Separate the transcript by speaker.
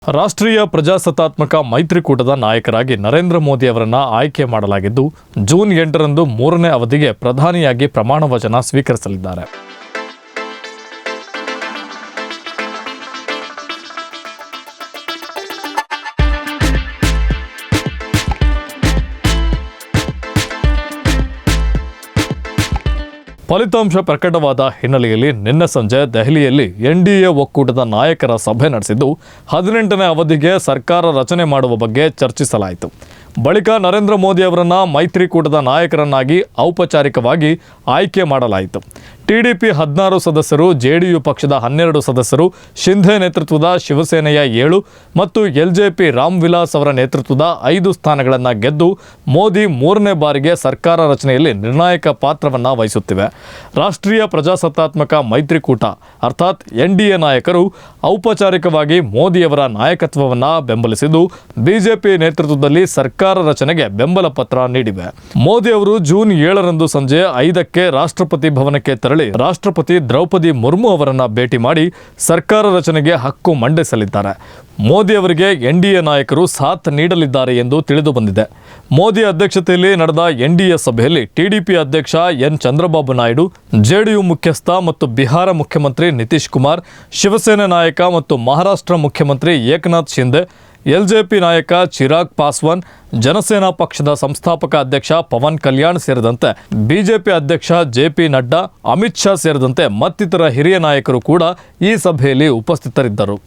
Speaker 1: ರಾಷ್ಟ್ರೀಯ ಪ್ರಜಾಸತ್ತಾತ್ಮಕ ಮೈತ್ರಿಕೂಟದ ನಾಯಕರಾಗಿ ನರೇಂದ್ರ ಮೋದಿ ಅವರನ್ನು ಆಯ್ಕೆ ಮಾಡಲಾಗಿದ್ದು, ಜೂನ್ 8ರಂದು 3ನೇ ಅವಧಿಗೆ ಪ್ರಧಾನಿಯಾಗಿ ಪ್ರಮಾಣ ವಚನ ಸ್ವೀಕರಿಸಲಿದ್ದಾರೆ. ಫಲಿತಾಂಶ ಪ್ರಕಟವಾದ ಹಿನ್ನೆಲೆಯಲ್ಲಿ ನಿನ್ನೆ ಸಂಜೆ ದೆಹಲಿಯಲ್ಲಿ ಎನ್ಡಿಎ ಒಕ್ಕೂಟದ ನಾಯಕರ ಸಭೆ ನಡೆಸಿದ್ದು, 18ನೇ ಅವಧಿಗೆ ಸರ್ಕಾರ ರಚನೆ ಮಾಡುವ ಬಗ್ಗೆ ಚರ್ಚಿಸಲಾಯಿತು. ಬಳಿಕ ನರೇಂದ್ರ ಮೋದಿ ಅವರನ್ನು ಮೈತ್ರಿಕೂಟದ ನಾಯಕರನ್ನಾಗಿ ಔಪಚಾರಿಕವಾಗಿ ಆಯ್ಕೆ ಮಾಡಲಾಯಿತು. ಟಿಡಿಪಿ 16 ಸದಸ್ಯರು, ಜೆಡಿಯು ಪಕ್ಷದ 12 ಸದಸ್ಯರು, ಶಿಂಧೆ ನೇತೃತ್ವದ ಶಿವಸೇನೆಯ 7 ಮತ್ತು ಎಲ್ಜೆಪಿ ರಾಮ್ ವಿಲಾಸ್ ಅವರ ನೇತೃತ್ವದ 5 ಸ್ಥಾನಗಳನ್ನು ಗೆದ್ದು ಮೋದಿ 3ನೇ ಬಾರಿಗೆ ಸರ್ಕಾರ ರಚನೆಯಲ್ಲಿ ನಿರ್ಣಾಯಕ ಪಾತ್ರವನ್ನು ವಹಿಸುತ್ತಿವೆ. ರಾಷ್ಟ್ರೀಯ ಪ್ರಜಾಸತ್ತಾತ್ಮಕ ಮೈತ್ರಿಕೂಟ ಅರ್ಥಾತ್ ಎನ್ಡಿಎ ನಾಯಕರು ಔಪಚಾರಿಕವಾಗಿ ಮೋದಿಯವರ ನಾಯಕತ್ವವನ್ನು ಬೆಂಬಲಿಸಿದ್ದು, ಬಿಜೆಪಿ ನೇತೃತ್ವದಲ್ಲಿ ಸರ್ಕಾರ ರಚನೆಗೆ ಬೆಂಬಲ ಪತ್ರ ನೀಡಿವೆ. ಮೋದಿ ಅವರು ಜೂನ್ 7ರಂದು ಸಂಜೆ 5ಕ್ಕೆ ರಾಷ್ಟ್ರಪತಿ ಭವನಕ್ಕೆ ತೆರಳಿ ರಾಷ್ಟ್ರಪತಿ ದ್ರೌಪದಿ ಮುರ್ಮು ಅವರನ್ನು ಭೇಟಿ ಮಾಡಿ ಸರ್ಕಾರ ರಚನೆಗೆ ಹಕ್ಕು ಮಂಡಿಸಲಿದ್ದಾರೆ. ಮೋದಿ ಅವರಿಗೆ ಎನ್ಡಿಎ ನಾಯಕರು ಸಾಥ್ ನೀಡಲಿದ್ದಾರೆ ಎಂದು ತಿಳಿದು ಬಂದಿದೆ. ಮೋದಿ ಅಧ್ಯಕ್ಷತೆಯಲ್ಲಿ ನಡೆದ ಎನ್ಡಿಎ ಸಭೆಯಲ್ಲಿ ಟಿಡಿಪಿ ಅಧ್ಯಕ್ಷ ಎನ್ ಚಂದ್ರಬಾಬು ನಾಯ್ಡು, ಜೆಡಿಯು ಮುಖ್ಯಸ್ಥ ಮತ್ತು ಬಿಹಾರ ಮುಖ್ಯಮಂತ್ರಿ ನಿತೀಶ್ ಕುಮಾರ್, ಶಿವಸೇನೆ ನಾಯಕ ಮತ್ತು ಮಹಾರಾಷ್ಟ್ರ ಮುಖ್ಯಮಂತ್ರಿ ಏಕನಾಥ್ ಶಿಂದೆ, ಎಲ್ಜೆಪಿ ನಾಯಕ ಚಿರಾಗ್ ಪಾಸ್ವಾನ್, ಜನಸೇನಾ ಪಕ್ಷದ ಸಂಸ್ಥಾಪಕ ಅಧ್ಯಕ್ಷ ಪವನ್ ಕಲ್ಯಾಣ್ ಸೇರಿದಂತೆ ಬಿಜೆಪಿ ಅಧ್ಯಕ್ಷ ಜೆಪಿ ನಡ್ಡಾ, ಅಮಿತ್ ಶಾ ಸೇರಿದಂತೆ ಮತ್ತಿತರ ಹಿರಿಯ ನಾಯಕರು ಕೂಡ ಈ ಸಭೆಯಲ್ಲಿ ಉಪಸ್ಥಿತರಿದ್ದರು.